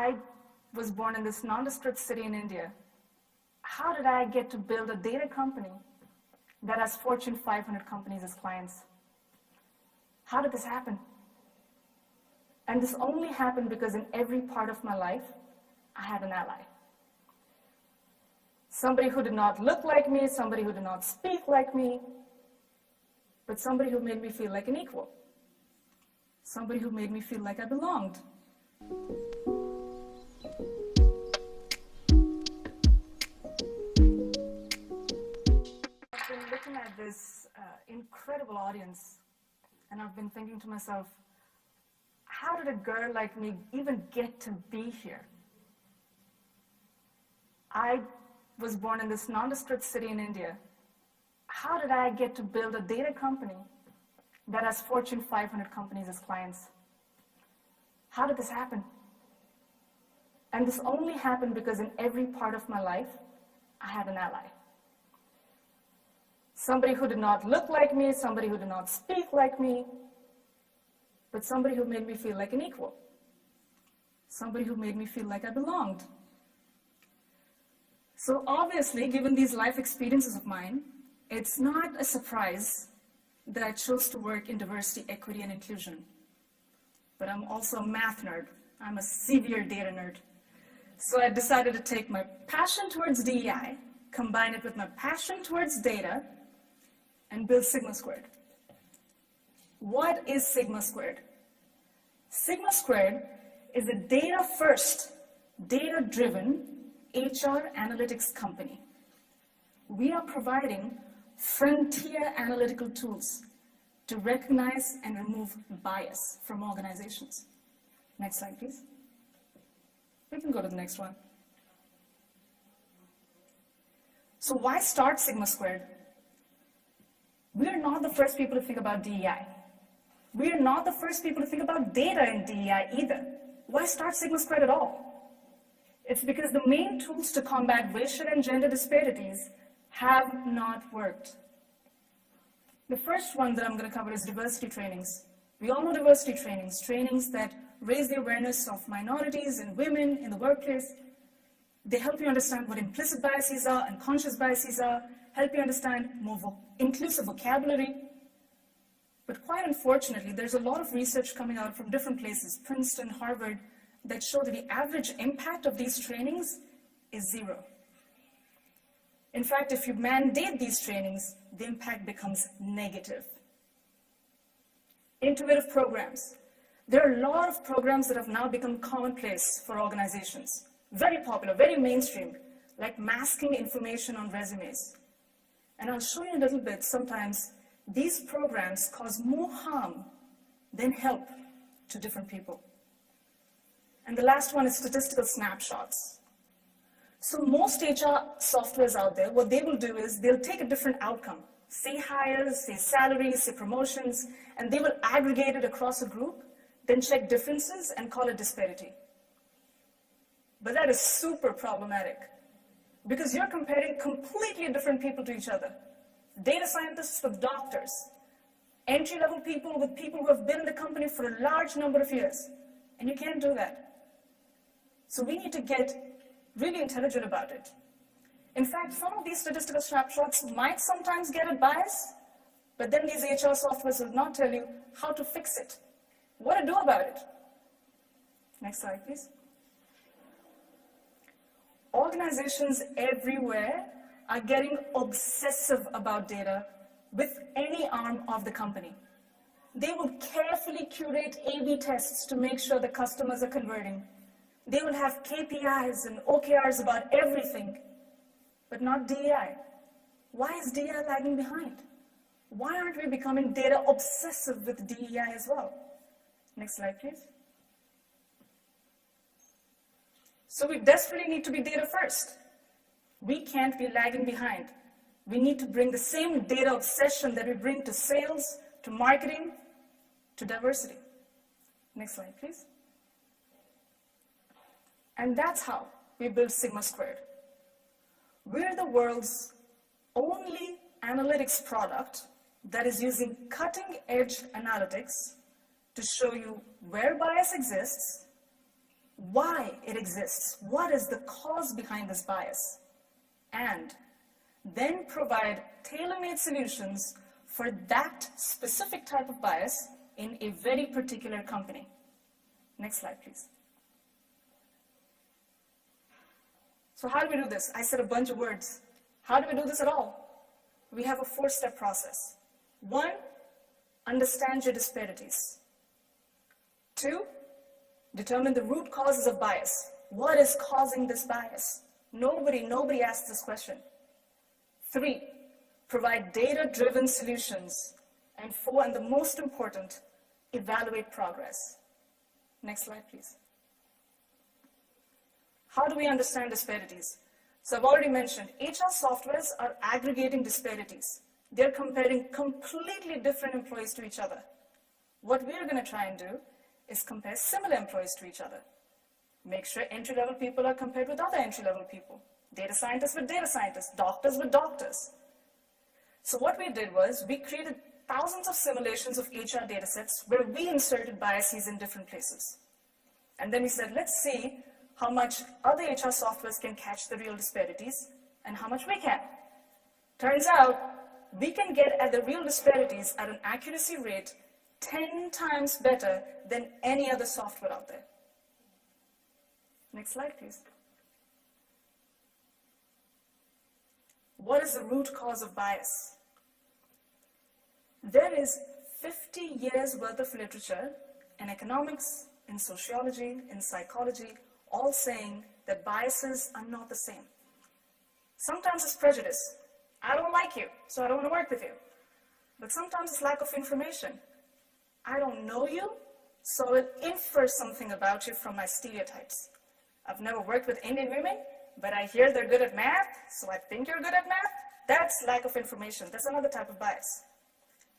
I was born in this nondescript city in India. How did I get to build a data company that has Fortune 500 companies as clients? How did this happen? And this only happened because in every part of my life, I had an ally. Somebody who did not look like me, somebody who did not speak like me, but somebody who made me feel like an equal. Somebody who made me feel like I belonged. I've been looking at this incredible audience, and I've been thinking to myself, how did a girl like me even get to be here? I was born in this nondescript city in India. How did I get to build a data company that has Fortune 500 companies as clients? How did this happen? And this only happened because in every part of my life, I had an ally. Somebody who did not look like me, somebody who did not speak like me, but somebody who made me feel like an equal. Somebody who made me feel like I belonged. So obviously, given these life experiences of mine, it's not a surprise that I chose to work in diversity, equity, and inclusion. But I'm also a math nerd. I'm a severe data nerd. So I decided to take my passion towards DEI, combine it with my passion towards data, and build Sigma Squared. What is Sigma Squared? Sigma Squared is a data-first, data-driven HR analytics company. We are providing frontier analytical tools to recognize and remove bias from organizations. Next slide, please. We can go to the next one. So why start Sigma Squared? We are not the first people to think about DEI. We are not the first people to think about data in DEI either. Why start Sigma Squared at all? It's because the main tools to combat racial and gender disparities have not worked. The first one that I'm going to cover is diversity trainings. We all know diversity trainings, trainings that raise the awareness of minorities and women in the workplace. They help you understand what implicit biases are, unconscious biases are, help you understand more inclusive vocabulary. But quite unfortunately, there's a lot of research coming out from different places, Princeton, Harvard, that show that the average impact of these trainings is 0. In fact, if you mandate these trainings, the impact becomes negative. Intuitive programs. There are a lot of programs that have now become commonplace for organizations. Very popular, very mainstream, like masking information on resumes. And I'll show you in a little bit, sometimes these programs cause more harm than help to different people. And the last one is statistical snapshots. So most HR softwares out there, what they will do is they'll take a different outcome, say hires, say salaries, say promotions, and they will aggregate it across a group, then check differences and call it disparity. But that is super problematic because you're comparing completely different people to each other. Data scientists with doctors, entry-level people with people who have been in the company for a large number of years, and you can't do that. So we need to get really intelligent about it. In fact, some of these statistical snapshots might sometimes get a bias, but then these HR softwares will not tell you how to fix it, what to do about it. Next slide, please. Organizations everywhere are getting obsessive about data with any arm of the company. They will carefully curate A/B tests to make sure the customers are converting. They will have KPIs and OKRs about everything, but not DEI. Why is DEI lagging behind? Why aren't we becoming data obsessive with DEI as well? Next slide, please. So we desperately need to be data first. We can't be lagging behind. We need to bring the same data obsession that we bring to sales, to marketing, to diversity. Next slide, please. And that's how we build Sigma Squared. We're the world's only analytics product that is using cutting-edge analytics to show you where bias exists, why it exists, what is the cause behind this bias, and then provide tailor-made solutions for that specific type of bias in a very particular company. Next slide, please. So how do we do this? I said a bunch of words. How do we do this at all? We have a 4-step process. 1, understand your disparities. 2, determine the root causes of bias. What is causing this bias? Nobody asks this question. 3, provide data-driven solutions. And 4, and the most important, evaluate progress. Next slide, please. How do we understand disparities? So I've already mentioned, HR softwares are aggregating disparities. They're comparing completely different employees to each other. What we're going to try and do is compare similar employees to each other. Make sure entry-level people are compared with other entry-level people. Data scientists with data scientists, doctors with doctors. So what we did was we created thousands of simulations of HR data sets where we inserted biases in different places. And then we said, let's see how much other HR softwares can catch the real disparities and how much we can. Turns out, we can get at the real disparities at an accuracy rate 10 times better than any other software out there. Next slide, please. What is the root cause of bias? There is 50 years worth of literature in economics, in sociology, in psychology, all saying that biases are not the same. Sometimes it's prejudice. I don't like you, so I don't want to work with you. But sometimes it's lack of information. I don't know you, so I will infer something about you from my stereotypes. I've never worked with Indian women, but I hear they're good at math, so I think you're good at math. That's lack of information. That's another type of bias.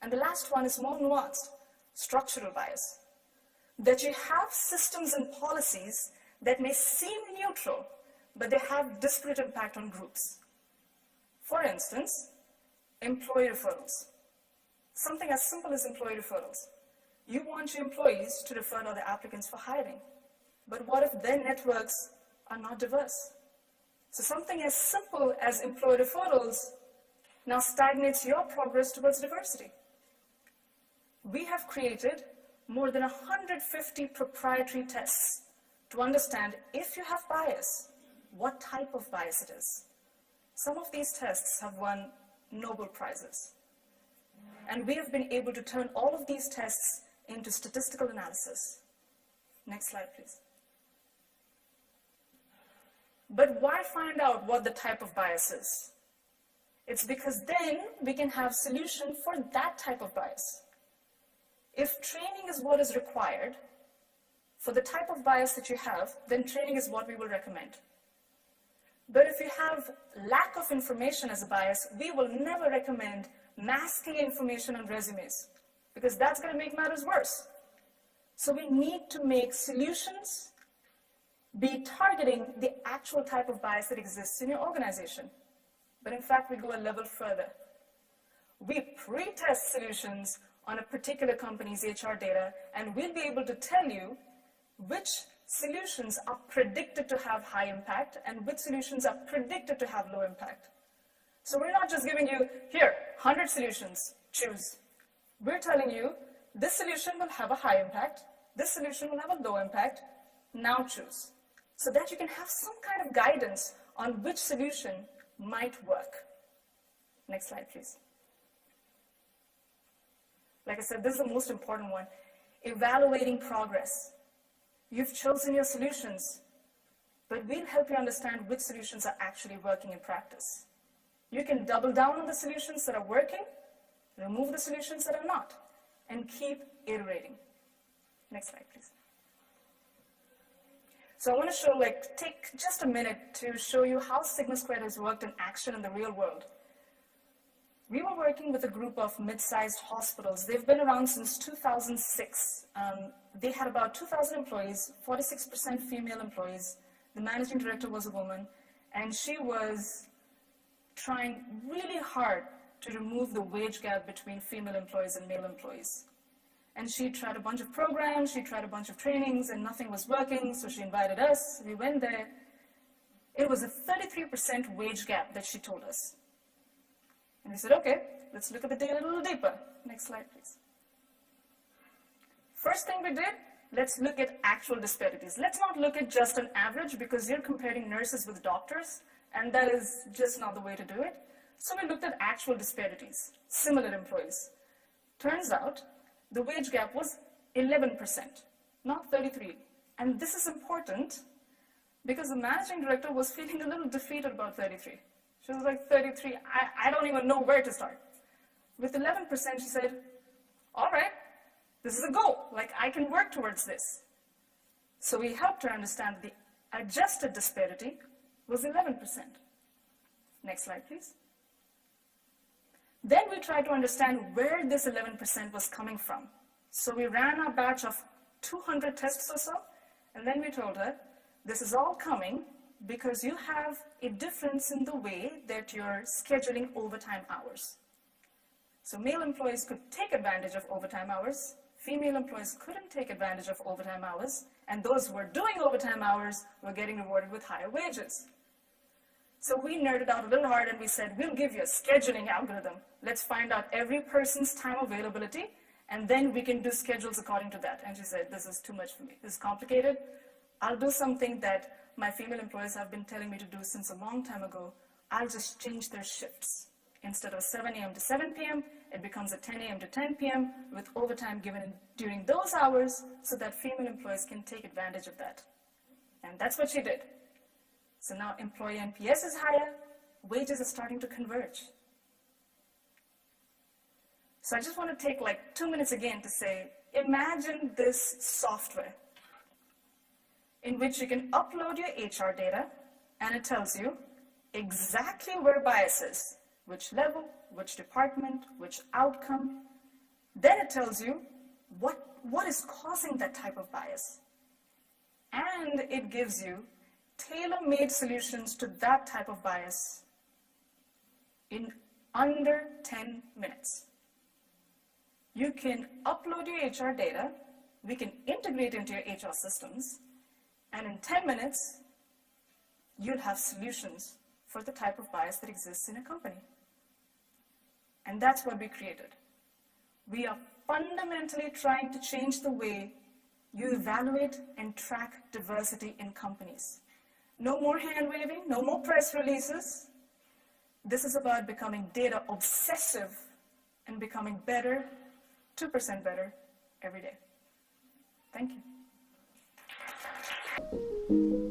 And the last one is more nuanced, structural bias. That you have systems and policies that may seem neutral, but they have disparate impact on groups. For instance, employee referrals. Something as simple as employee referrals. You want your employees to refer to other applicants for hiring. But what if their networks are not diverse? So something as simple as employee referrals now stagnates your progress towards diversity. We have created more than 150 proprietary tests to understand if you have bias, what type of bias it is. Some of these tests have won Nobel Prizes. And we have been able to turn all of these tests into statistical analysis. Next slide, please. But why find out what the type of bias is? It's because then we can have solution for that type of bias. If training is what is required for the type of bias that you have, then training is what we will recommend. But if you have lack of information as a bias, we will never recommend masking information on resumes because that's going to make matters worse. So we need to make solutions be targeting the actual type of bias that exists in your organization. But in fact, we go a level further. We pre-test solutions on a particular company's HR data, and we'll be able to tell you which solutions are predicted to have high impact and which solutions are predicted to have low impact. So we're not just giving you, here, 100 solutions, choose. We're telling you, this solution will have a high impact, this solution will have a low impact, now choose. So that you can have some kind of guidance on which solution might work. Next slide, please. Like I said, this is the most important one. Evaluating progress. You've chosen your solutions, but we'll help you understand which solutions are actually working in practice. You can double down on the solutions that are working, remove the solutions that are not, and keep iterating. Next slide, please. So I want to show, take just a minute to show you how Sigma Squared has worked in action in the real world. We were working with a group of mid-sized hospitals. They've been around since 2006. They had about 2,000 employees, 46% female employees. The managing director was a woman, and she was trying really hard to remove the wage gap between female employees and male employees. And she tried a bunch of programs, she tried a bunch of trainings, and nothing was working, so she invited us. We went there. It was a 33% wage gap that she told us. And we said, okay, let's look at the data a little deeper. Next slide, please. First thing we did, let's look at actual disparities. Let's not look at just an average, because you're comparing nurses with doctors, and that is just not the way to do it. So we looked at actual disparities, similar employees. Turns out, the wage gap was 11%, not 33. And this is important because the managing director was feeling a little defeated about 33. She was like, 33, I don't even know where to start. With 11%, she said, all right, this is a goal. Like, I can work towards this. So we helped her understand the adjusted disparity was 11%. Next slide, please. Then we tried to understand where this 11% was coming from. So we ran our batch of 200 tests or so, and then we told her, this is all coming because you have a difference in the way that you're scheduling overtime hours. So male employees could take advantage of overtime hours, female employees couldn't take advantage of overtime hours, and those who were doing overtime hours were getting rewarded with higher wages. So we nerded out a little hard and we said, we'll give you a scheduling algorithm. Let's find out every person's time availability, and then we can do schedules according to that. And she said, this is too much for me. This is complicated. I'll do something that my female employees have been telling me to do since a long time ago. I'll just change their shifts. Instead of 7 a.m. to 7 p.m., it becomes a 10 a.m. to 10 p.m. with overtime given during those hours so that female employees can take advantage of that. And that's what she did. So now employee NPS is higher, wages are starting to converge. So I just want to take like 2 minutes again to say, imagine this software in which you can upload your HR data and it tells you exactly where bias is, which level, which department, which outcome. Then it tells you what is causing that type of bias. And it gives you tailor-made solutions to that type of bias in under 10 minutes. You can upload your HR data, we can integrate into your HR systems, and in 10 minutes, you'll have solutions for the type of bias that exists in a company. And that's what we created. We are fundamentally trying to change the way you evaluate and track diversity in companies. No more hand-waving, no more press releases. This is about becoming data obsessive and becoming better, 2% better every day. Thank you.